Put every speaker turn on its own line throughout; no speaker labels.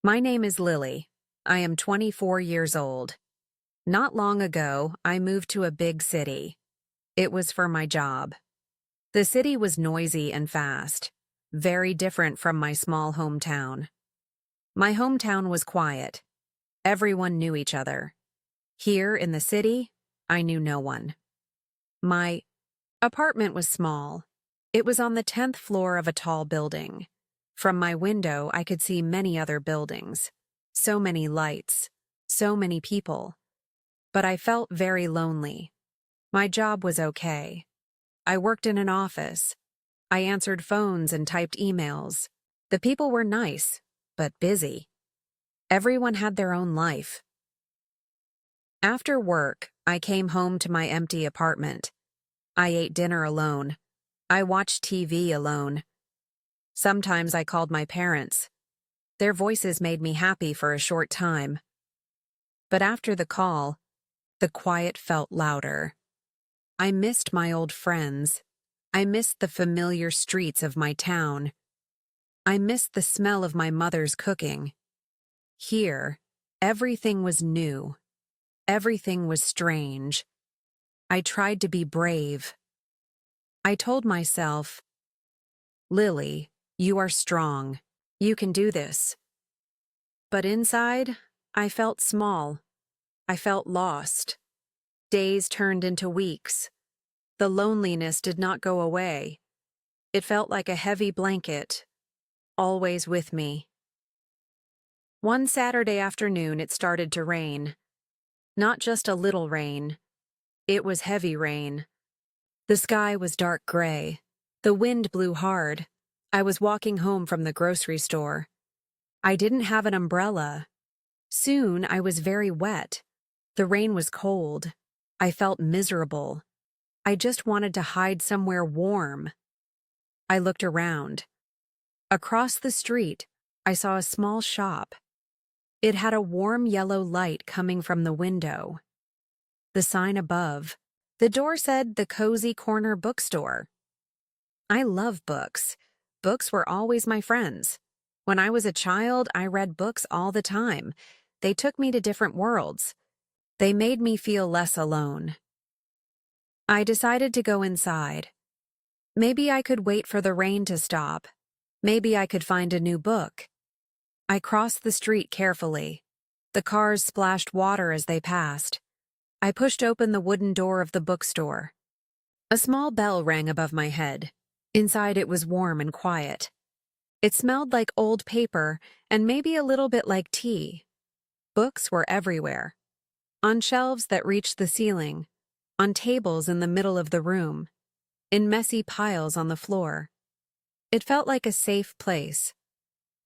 My name is Lily. I am 24 years old. Not long ago, I moved to a big city. It was for my job. The city was noisy and fast, very different from my small hometown. My hometown was quiet. Everyone knew each other. Here in the city, I knew no one. My apartment was small. It was on the 10th floor of a tall building. From my window, I could see many other buildings. So many lights. So many people. But I felt very lonely. My job was okay. I worked in an office. I answered phones and typed emails. The people were nice, but busy. Everyone had their own life. After work, I came home to my empty apartment. I ate dinner alone. I watched TV alone. Sometimes I called my parents. Their voices made me happy for a short time. But after the call, the quiet felt louder. I missed my old friends. I missed the familiar streets of my town. I missed the smell of my mother's cooking. Here, everything was new. Everything was strange. I tried to be brave. I told myself, "Lily, you are strong. You can do this." But inside, I felt small. I felt lost. Days turned into weeks. The loneliness did not go away. It felt like a heavy blanket, always with me. One Saturday afternoon, it started to rain. Not just a little rain. It was heavy rain. The sky was dark gray. The wind blew hard. I was walking home from the grocery store. I didn't have an umbrella. Soon, I was very wet. The rain was cold. I felt miserable. I just wanted to hide somewhere warm. I looked around. Across the street, I saw a small shop. It had a warm yellow light coming from the window. The sign above. The door said the Cozy Corner Bookstore. I love books. Books were always my friends. When I was a child, I read books all the time. They took me to different worlds. They made me feel less alone. I decided to go inside. Maybe I could wait for the rain to stop. Maybe I could find a new book. I crossed the street carefully. The cars splashed water as they passed. I pushed open the wooden door of the bookstore. A small bell rang above my head. Inside it was warm and quiet. It smelled like old paper and maybe a little bit like tea. Books were everywhere. On shelves that reached the ceiling, on tables in the middle of the room, in messy piles on the floor. It felt like a safe place,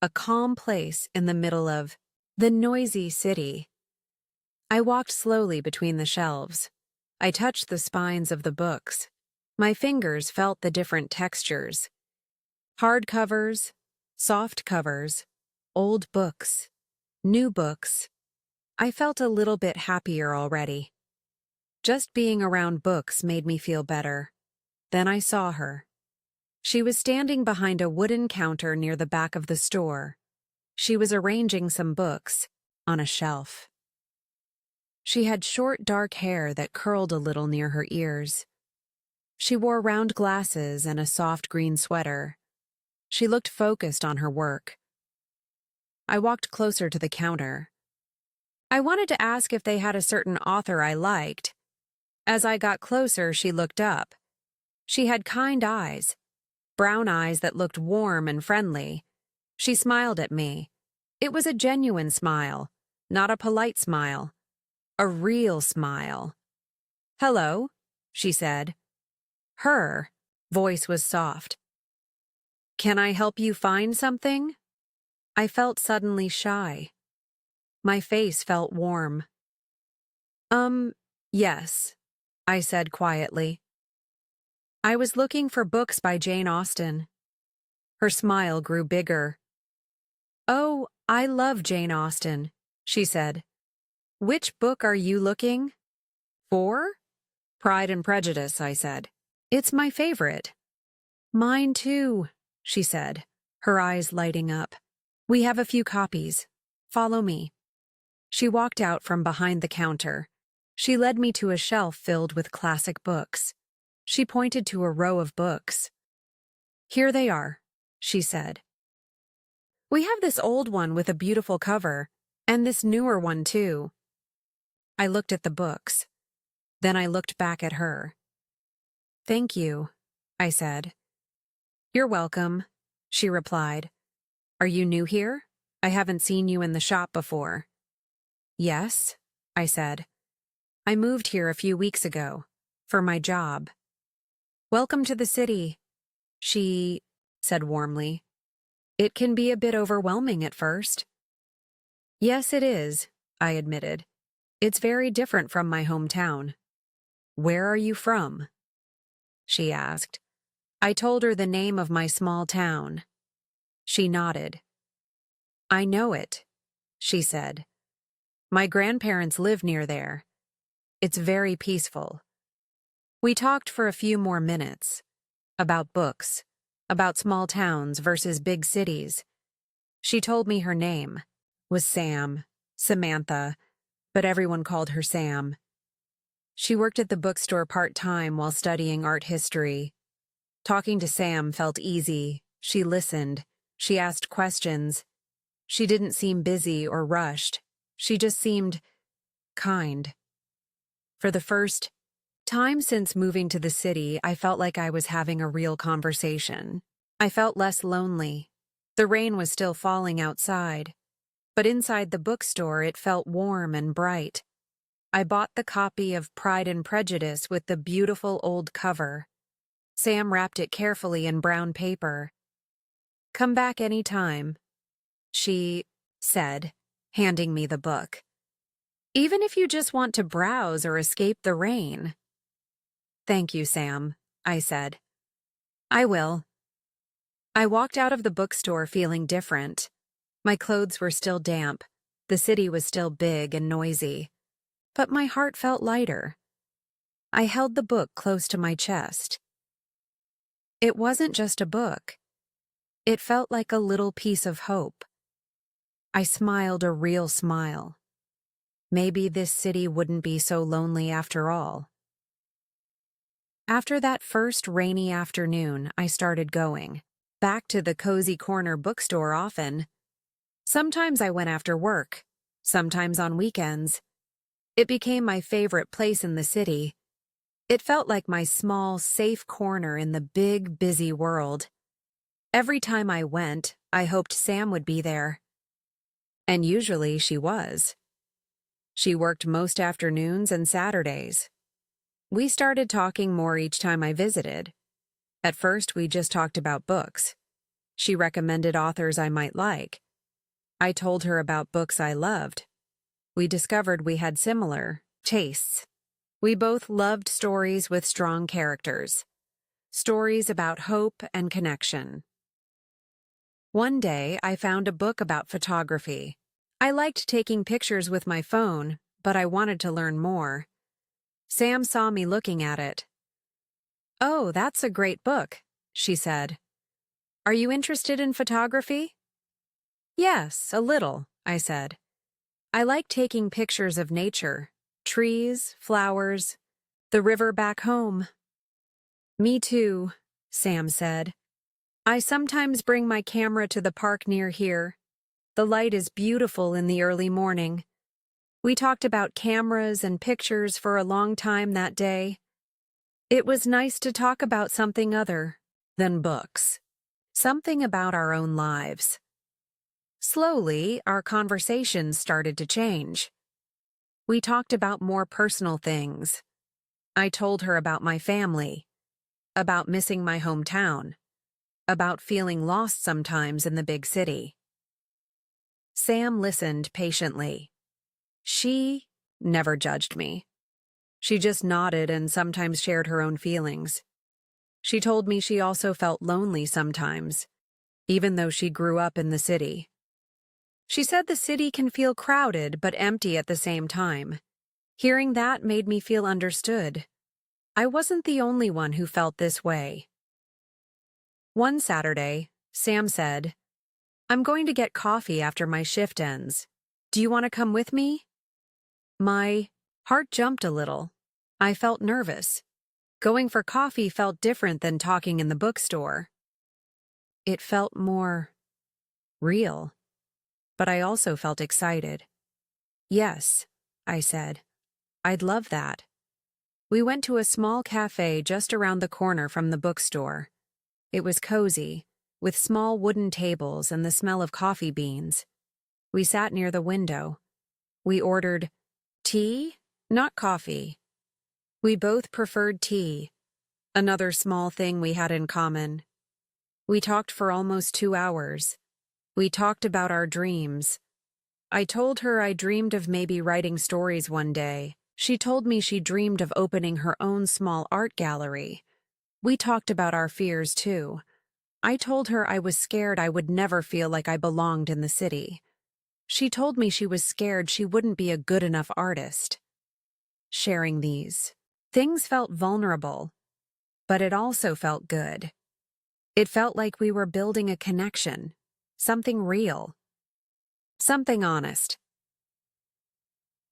a calm place in the middle of the noisy city. I walked slowly between the shelves. I touched the spines of the books. My fingers felt the different textures. Hard covers, soft covers, old books, new books. I felt a little bit happier already. Just being around books made me feel better. Then I saw her. She was standing behind a wooden counter near the back of the store. She was arranging some books on a shelf. She had short dark hair that curled a little near her ears. She wore round glasses and a soft green sweater. She looked focused on her work. I walked closer to the counter. I wanted to ask if they had a certain author I liked. As I got closer, she looked up. She had kind eyes, brown eyes that looked warm and friendly. She smiled at me. It was a genuine smile, not a polite smile. A real smile. "Hello," she said. Her voice was soft. "Can I help you find something?" I felt suddenly shy. My face felt warm. Yes," I said quietly. "I was looking for books by Jane Austen." Her smile grew bigger. "Oh, I love Jane Austen," she said. "Which book are you looking for?" "Pride and Prejudice," I said. "It's my favorite." "Mine too," she said, her eyes lighting up. "We have a few copies. Follow me." She walked out from behind the counter. She led me to a shelf filled with classic books. She pointed to a row of books. "Here they are," she said. "We have this old one with a beautiful cover, and this newer one too." I looked at the books. Then I looked back at her. "Thank you," I said. "You're welcome," she replied. "Are you new here? I haven't seen you in the shop before." "Yes," I said. "I moved here a few weeks ago, for my job." "Welcome to the city," she said warmly. "It can be a bit overwhelming at first." "Yes, it is," I admitted. "It's very different from my hometown." "Where are you from?" she asked. I told her the name of my small town. She nodded. "I know it," she said. "My grandparents live near there. It's very peaceful." We talked for a few more minutes. About books, about small towns versus big cities. She told me her name was Sam, Samantha, but everyone called her Sam. She worked at the bookstore part-time while studying art history. Talking to Sam felt easy. She listened. She asked questions. She didn't seem busy or rushed. She just seemed kind. For the first time since moving to the city, I felt like I was having a real conversation. I felt less lonely. The rain was still falling outside, but inside the bookstore it felt warm and bright. I bought the copy of Pride and Prejudice with the beautiful old cover. Sam wrapped it carefully in brown paper. "Come back any time," she said, handing me the book. "Even if you just want to browse or escape the rain." "Thank you, Sam," I said. "I will." I walked out of the bookstore feeling different. My clothes were still damp. The city was still big and noisy. But my heart felt lighter. I held the book close to my chest. It wasn't just a book. It felt like a little piece of hope. I smiled a real smile. Maybe this city wouldn't be so lonely after all. After that first rainy afternoon, I started going back to the cozy corner bookstore often. Sometimes I went after work, sometimes on weekends. It became my favorite place in the city. It felt like my small, safe corner in the big, busy world. Every time I went, I hoped Sam would be there. And usually she was. She worked most afternoons and Saturdays. We started talking more each time I visited. At first, we just talked about books. She recommended authors I might like. I told her about books I loved. We discovered we had similar tastes. We both loved stories with strong characters. Stories about hope and connection. One day, I found a book about photography. I liked taking pictures with my phone, but I wanted to learn more. Sam saw me looking at it. "Oh, that's a great book," she said. "Are you interested in photography?" "Yes, a little," I said. "I like taking pictures of nature, trees, flowers, the river back home." "Me too," Sam said. "I sometimes bring my camera to the park near here. The light is beautiful in the early morning." We talked about cameras and pictures for a long time that day. It was nice to talk about something other than books. Something about our own lives. Slowly, our conversations started to change. We talked about more personal things. I told her about my family, about missing my hometown, about feeling lost sometimes in the big city. Sam listened patiently. She never judged me. She just nodded and sometimes shared her own feelings. She told me she also felt lonely sometimes, even though she grew up in the city. She said the city can feel crowded but empty at the same time. Hearing that made me feel understood. I wasn't the only one who felt this way. One Saturday, Sam said, "I'm going to get coffee after my shift ends. Do you want to come with me? My heart jumped a little. I felt nervous. Going for coffee felt different than talking in the bookstore. It felt more real, but I also felt excited. Yes, I said. I'd love that. We went to a small cafe just around the corner from the bookstore. It was cozy, with small wooden tables and the smell of coffee beans. We sat near the window. We ordered tea, not coffee. We both preferred tea, another small thing we had in common. We talked for almost 2 hours. We talked about our dreams. I told her I dreamed of maybe writing stories one day. She told me she dreamed of opening her own small art gallery. We talked about our fears too. I told her I was scared I would never feel like I belonged in the city. She told me she was scared she wouldn't be a good enough artist. Sharing these things felt vulnerable, but it also felt good. It felt like we were building a connection, something real, something honest.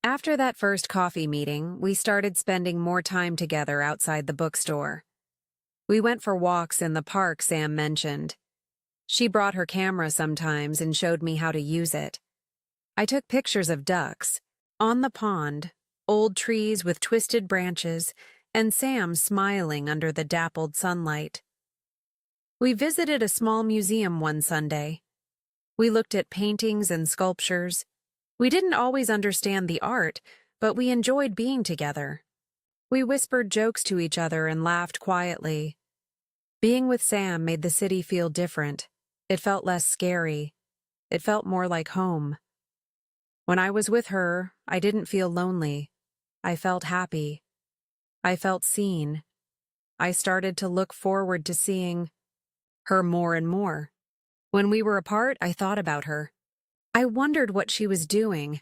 After that first coffee meeting, we started spending more time together outside the bookstore. We went for walks in the park Sam mentioned. She brought her camera sometimes and showed me how to use it. I took pictures of ducks, on the pond, old trees with twisted branches, and Sam smiling under the dappled sunlight. We visited a small museum one Sunday. We looked at paintings and sculptures. We didn't always understand the art, but we enjoyed being together. We whispered jokes to each other and laughed quietly. Being with Sam made the city feel different. It felt less scary. It felt more like home. When I was with her, I didn't feel lonely. I felt happy. I felt seen. I started to look forward to seeing her more and more. When we were apart, I thought about her. I wondered what she was doing.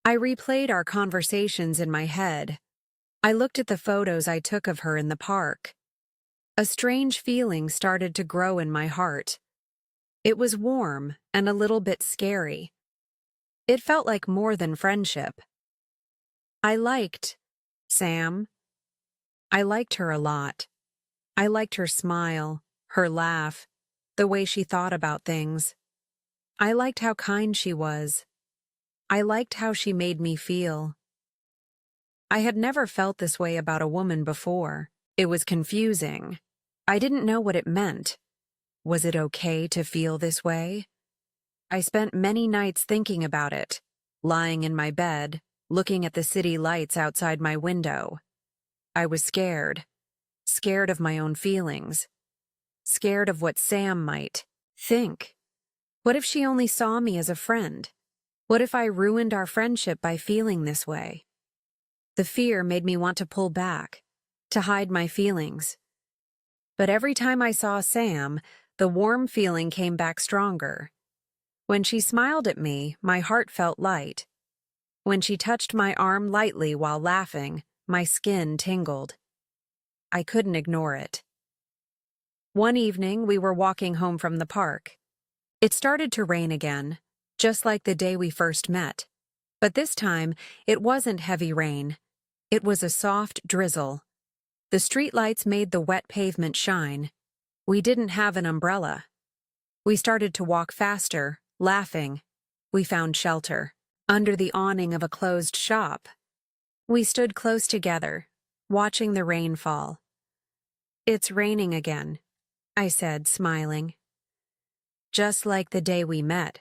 I replayed our conversations in my head. I looked at the photos I took of her in the park. A strange feeling started to grow in my heart. It was warm and a little bit scary. It felt like more than friendship. I liked Sam. I liked her a lot. I liked her smile, her laugh, the way she thought about things. I liked how kind she was. I liked how she made me feel. I had never felt this way about a woman before. It was confusing. I didn't know what it meant. Was it okay to feel this way? I spent many nights thinking about it, lying in my bed, looking at the city lights outside my window. I was scared. Scared of my own feelings. Scared of what Sam might think. What if she only saw me as a friend? What if I ruined our friendship by feeling this way? The fear made me want to pull back, to hide my feelings. But every time I saw Sam, the warm feeling came back stronger. When she smiled at me, my heart felt light. When she touched my arm lightly while laughing, my skin tingled. I couldn't ignore it. One evening, we were walking home from the park. It started to rain again, just like the day we first met. But this time, it wasn't heavy rain. It was a soft drizzle. The streetlights made the wet pavement shine. We didn't have an umbrella. We started to walk faster, laughing. We found shelter under the awning of a closed shop. We stood close together, watching the rain fall. "It's raining again," I said, smiling. "Just like the day we met,"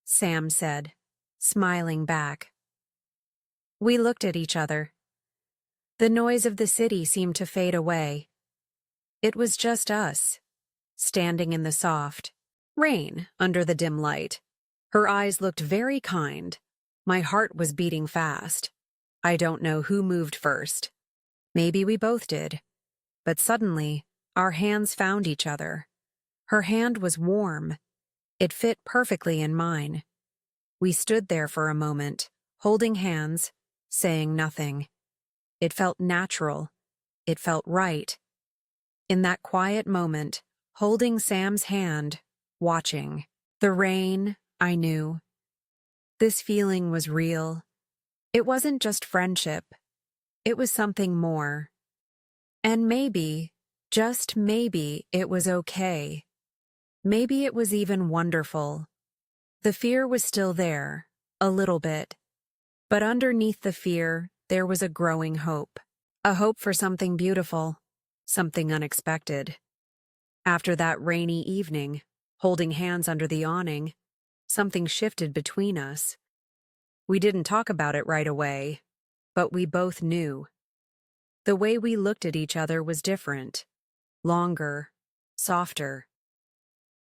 Sam said, smiling back. We looked at each other. The noise of the city seemed to fade away. It was just us, standing in the soft rain under the dim light. Her eyes looked very kind. My heart was beating fast. I don't know who moved first. Maybe we both did. But suddenly, our hands found each other. Her hand was warm. It fit perfectly in mine. We stood there for a moment, holding hands, saying nothing. It felt natural. It felt right. In that quiet moment, holding Sam's hand, watching the rain, I knew This feeling was real. It wasn't just friendship. It was something more. And maybe, just maybe, it was okay. Maybe it was even wonderful. The fear was still there, a little bit. But underneath the fear, there was a growing hope. A hope for something beautiful, something unexpected. After that rainy evening, holding hands under the awning, something shifted between us. We didn't talk about it right away, but we both knew. The way we looked at each other was different, longer, softer.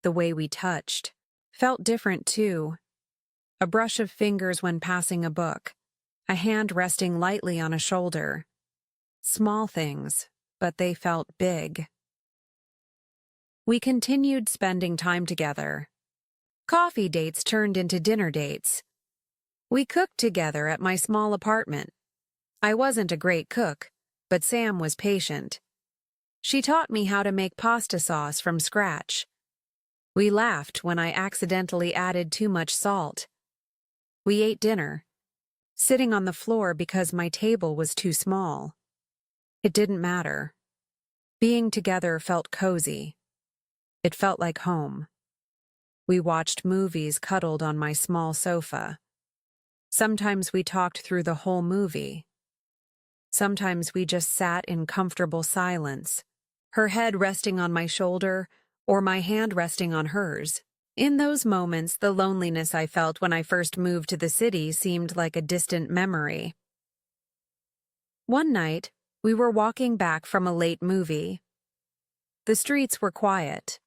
The way we touched felt different too. A brush of fingers when passing a book, a hand resting lightly on a shoulder. Small things, but they felt big. We continued spending time together. Coffee dates turned into dinner dates. We cooked together at my small apartment. I wasn't a great cook, but Sam was patient. She taught me how to make pasta sauce from scratch. We laughed when I accidentally added too much salt. We ate dinner, sitting on the floor because my table was too small. It didn't matter. Being together felt cozy. It felt like home. We watched movies cuddled on my small sofa. Sometimes we talked through the whole movie. Sometimes we just sat in comfortable silence, her head resting on my shoulder or my hand resting on hers. In those moments, the loneliness I felt when I first moved to the city seemed like a distant memory. One night, we were walking back from a late movie. The streets were quiet.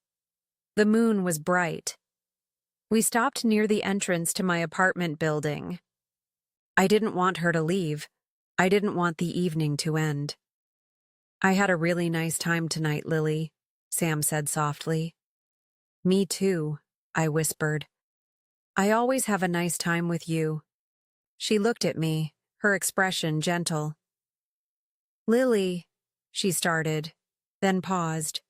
The moon was bright. We stopped near the entrance to my apartment building. I didn't want her to leave. I didn't want the evening to end. "I had a really nice time tonight, Lily," Sam said softly. "Me too," I whispered. "I always have a nice time with you." She looked at me, her expression gentle. "Lily," she started, then paused.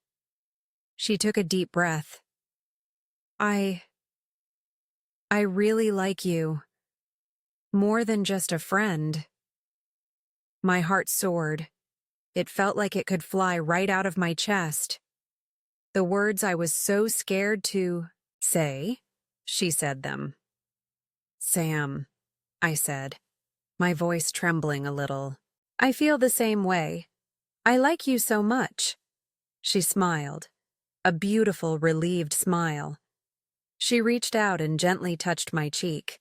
She took a deep breath. I really like you. More than just a friend." My heart soared. It felt like it could fly right out of my chest. The words I was so scared to say, she said them. "Sam," I said, my voice trembling a little. "I feel the same way. I like you so much." She smiled, a beautiful, relieved smile. She reached out and gently touched my cheek.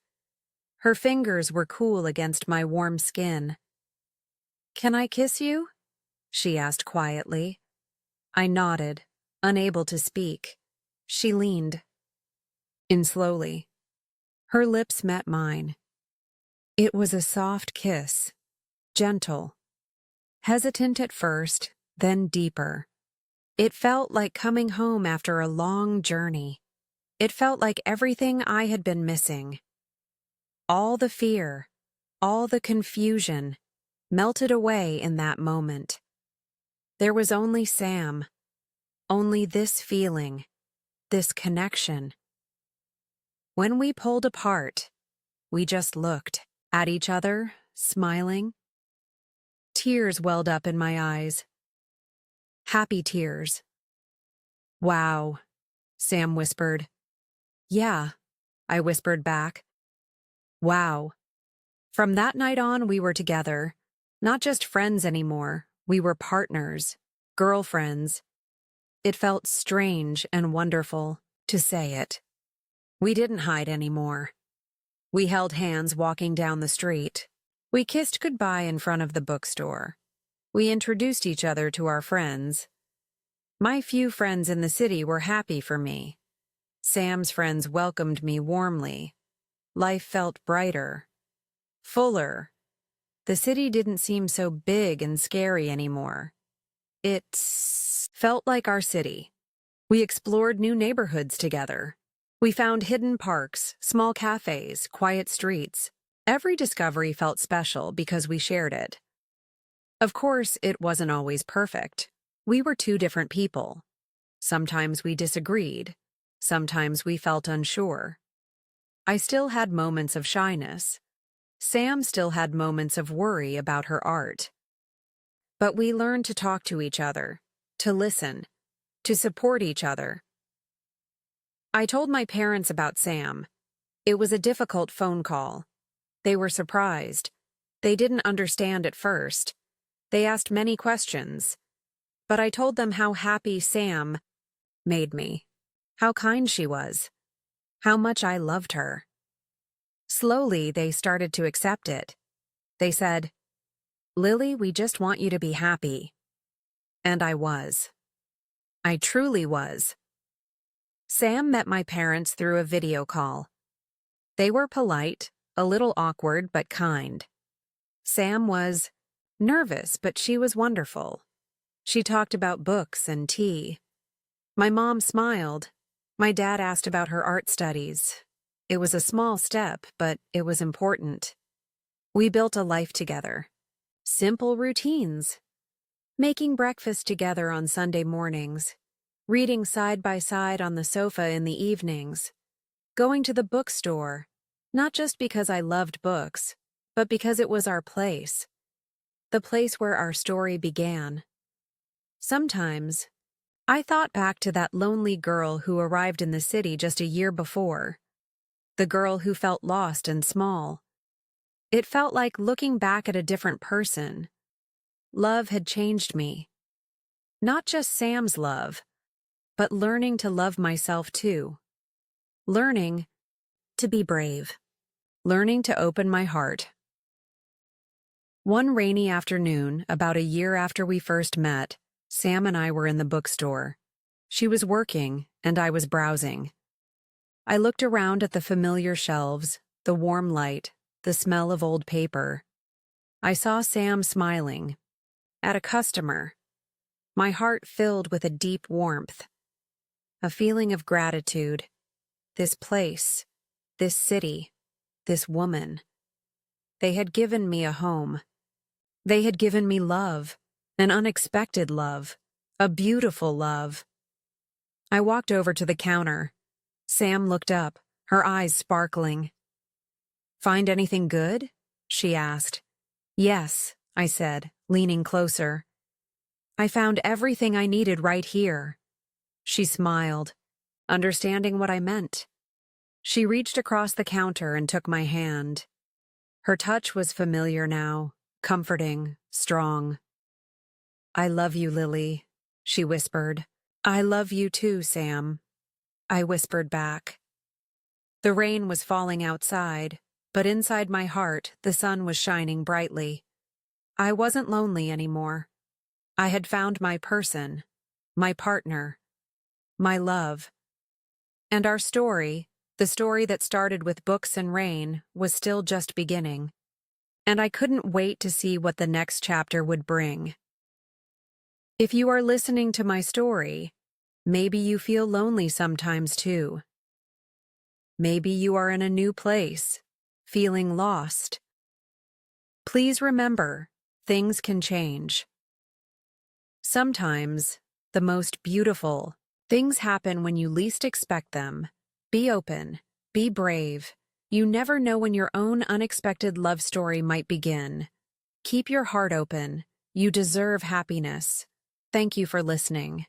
Her fingers were cool against my warm skin. "Can I kiss you?" she asked quietly. I nodded, unable to speak. She leaned in slowly. Her lips met mine. It was a soft kiss, gentle, hesitant at first, then deeper. It felt like coming home after a long journey. It felt like everything I had been missing. All the fear, all the confusion, melted away in that moment. There was only Sam, only this feeling, this connection. When we pulled apart, we just looked at each other, smiling. Tears welled up in my eyes. Happy tears. "Wow," Sam whispered. "Yeah," I whispered back. "Wow." From that night on, we were together. Not just friends anymore. We were partners, girlfriends. It felt strange and wonderful to say it. We didn't hide anymore. We held hands walking down the street. We kissed goodbye in front of the bookstore. We introduced each other to our friends. My few friends in the city were happy for me. Sam's friends welcomed me warmly. Life felt brighter, fuller. The city didn't seem so big and scary anymore. It felt like our city. We explored new neighborhoods together. We found hidden parks, small cafes, quiet streets. Every discovery felt special because we shared it. Of course, it wasn't always perfect. We were two different people. Sometimes we disagreed. Sometimes we felt unsure. I still had moments of shyness. Sam still had moments of worry about her art. But we learned to talk to each other, to listen, to support each other. I told my parents about Sam. It was a difficult phone call. They were surprised. They didn't understand at first. They asked many questions. But I told them how happy Sam made me, how kind she was, how much I loved her. Slowly, they started to accept it. They said, "Lily, we just want you to be happy." And I was. I truly was. Sam met my parents through a video call. They were polite, a little awkward but kind. Sam was nervous, but she was wonderful. She talked about books and tea. My mom smiled. My dad asked about her art studies. It was a small step, but it was important. We built a life together. Simple routines. Making breakfast together on Sunday mornings. Reading side by side on the sofa in the evenings. Going to the bookstore, not just because I loved books, but because it was our place. The place where our story began. Sometimes, I thought back to that lonely girl who arrived in the city just a year before. The girl who felt lost and small. It felt like looking back at a different person. Love had changed me. Not just Sam's love, but learning to love myself too. Learning to be brave. Learning to open my heart. One rainy afternoon, about a year after we first met, Sam and I were in the bookstore. She was working, and I was browsing. I looked around at the familiar shelves, the warm light, the smell of old paper. I saw Sam smiling. At a customer. My heart filled with a deep warmth. A feeling of gratitude. This place, this city, this woman. They had given me a home. They had given me love. An unexpected love, a beautiful love. I walked over to the counter. Sam looked up, her eyes sparkling. "Find anything good?" she asked. "Yes," I said, leaning closer. "I found everything I needed right here." She smiled, understanding what I meant. She reached across the counter and took my hand. Her touch was familiar now, comforting, strong. "I love you, Lily," she whispered. "I love you too, Sam," I whispered back. The rain was falling outside, but inside my heart, the sun was shining brightly. I wasn't lonely anymore. I had found my person, my partner, my love. And our story, the story that started with books and rain, was still just beginning. And I couldn't wait to see what the next chapter would bring. If you are listening to my story, maybe you feel lonely sometimes too. Maybe you are in a new place, feeling lost. Please remember, things can change. Sometimes, the most beautiful things happen when you least expect them. Be open, be brave. You never know when your own unexpected love story might begin. Keep your heart open. You deserve happiness. Thank you for listening.